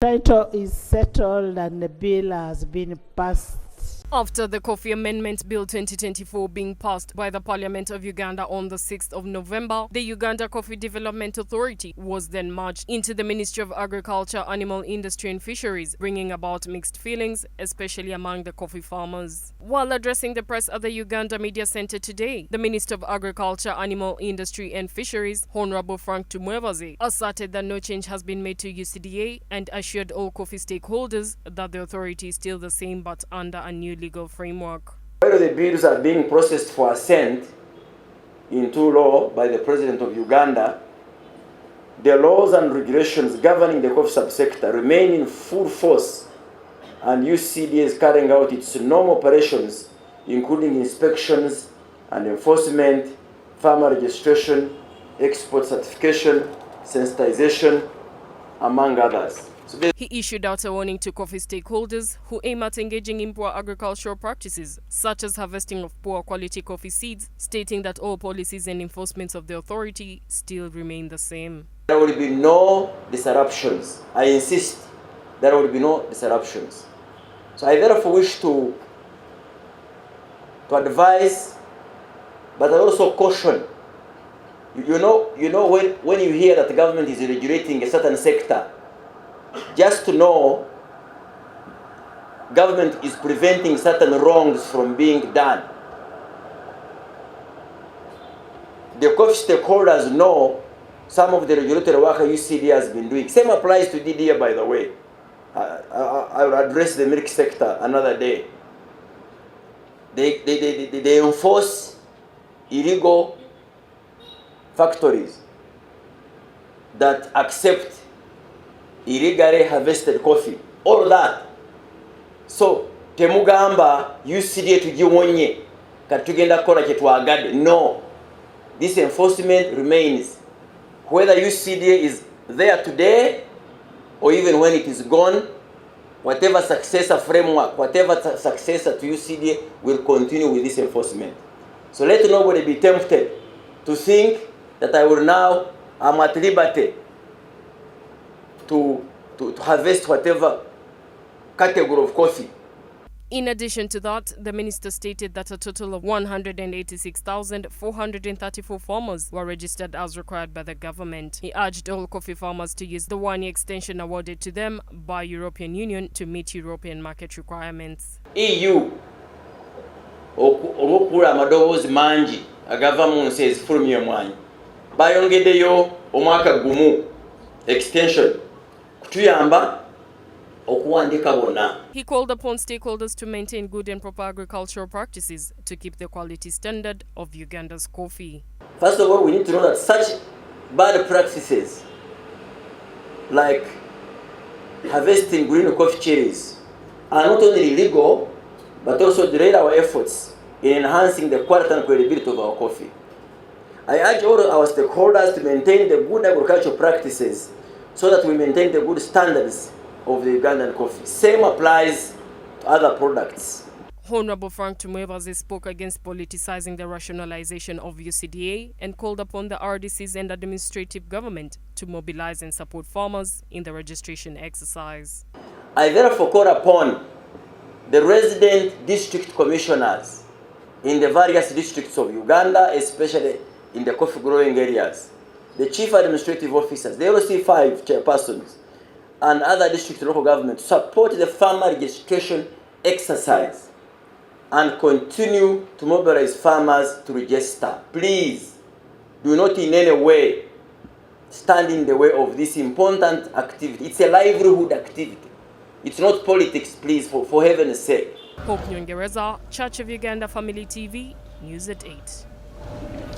Title is settled and the bill has been passed. After the Coffee Amendment Bill 2024 being passed by the Parliament of Uganda on the 6th of November, the Uganda Coffee Development Authority was then merged into the Ministry of Agriculture, Animal Industry and Fisheries, bringing about mixed feelings, especially among the coffee farmers. While addressing the press at the Uganda Media Center today, the Minister of Agriculture, Animal Industry and Fisheries, Honorable Frank Tumwebaze, asserted that no change has been made to UCDA and assured all coffee stakeholders that the authority is still the same but under a new legal framework. While the bills are being processed for assent into law by the President of Uganda, the laws and regulations governing the coffee subsector remain in full force, and UCDA is carrying out its normal operations, including inspections and enforcement, farmer registration, export certification, sensitization, among others. He issued out a warning to coffee stakeholders who aim at engaging in poor agricultural practices, such as harvesting of poor quality coffee seeds, stating that all policies and enforcements of the authority still remain the same. There will be no disruptions. I insist, there will be no disruptions. So I therefore wish to advise, but I also caution. You know when you hear that the government is regulating a certain sector, just to know government is preventing certain wrongs from being done. The coffee stakeholders know some of the regulatory work UCDA has been doing. Same applies to DDA, by the way. I will address the milk sector another day. They enforce illegal factories that accept illegally harvested coffee, all that. So temugamba UCDA tugiwonye katugenda kola kyetwagadde. No, this enforcement remains, whether UCDA is there today or even when it is gone. Whatever successor framework, whatever successor to UCDA will continue with this enforcement. So let nobody be tempted to think that I'm at liberty to harvest whatever category of coffee. In addition to that, the minister stated that a total of 186,434 farmers were registered as required by the government. He urged all coffee farmers to use the one-year extension awarded to them by European Union to meet European market requirements. EU olw'okukula amadoboozi mangi agava mu nsi ezifulumya omwanyi bayongeddeyo omwaka gumu extension kutuyamba okuwandika bonna. He called upon stakeholders to maintain good and proper agricultural practices to keep the quality standard of Uganda's coffee. First of all, we need to know that such bad practices like harvesting green coffee cherries are not only illegal but also derail our efforts in enhancing the quality and credibility of our coffee. I urge all our stakeholders to maintain the good agricultural practices so that we maintain the good standards of the Ugandan coffee. Same applies to other products. Honorable Frank Tumwebaze spoke against politicizing the rationalization of UCDA and called upon the RDCs and administrative government to mobilize and support farmers in the registration exercise. I therefore call upon the resident district commissioners in the various districts of Uganda, especially in the coffee growing areas, the chief administrative officers, the LC5 chairpersons, and other district local government to support the farmer registration exercise and continue to mobilize farmers to register. Please do not in any way stand in the way of this important activity. It's a livelihood activity. It's not politics, please, for heaven's sake. Hope Nyongereza, Church of Uganda Family TV, News at 8.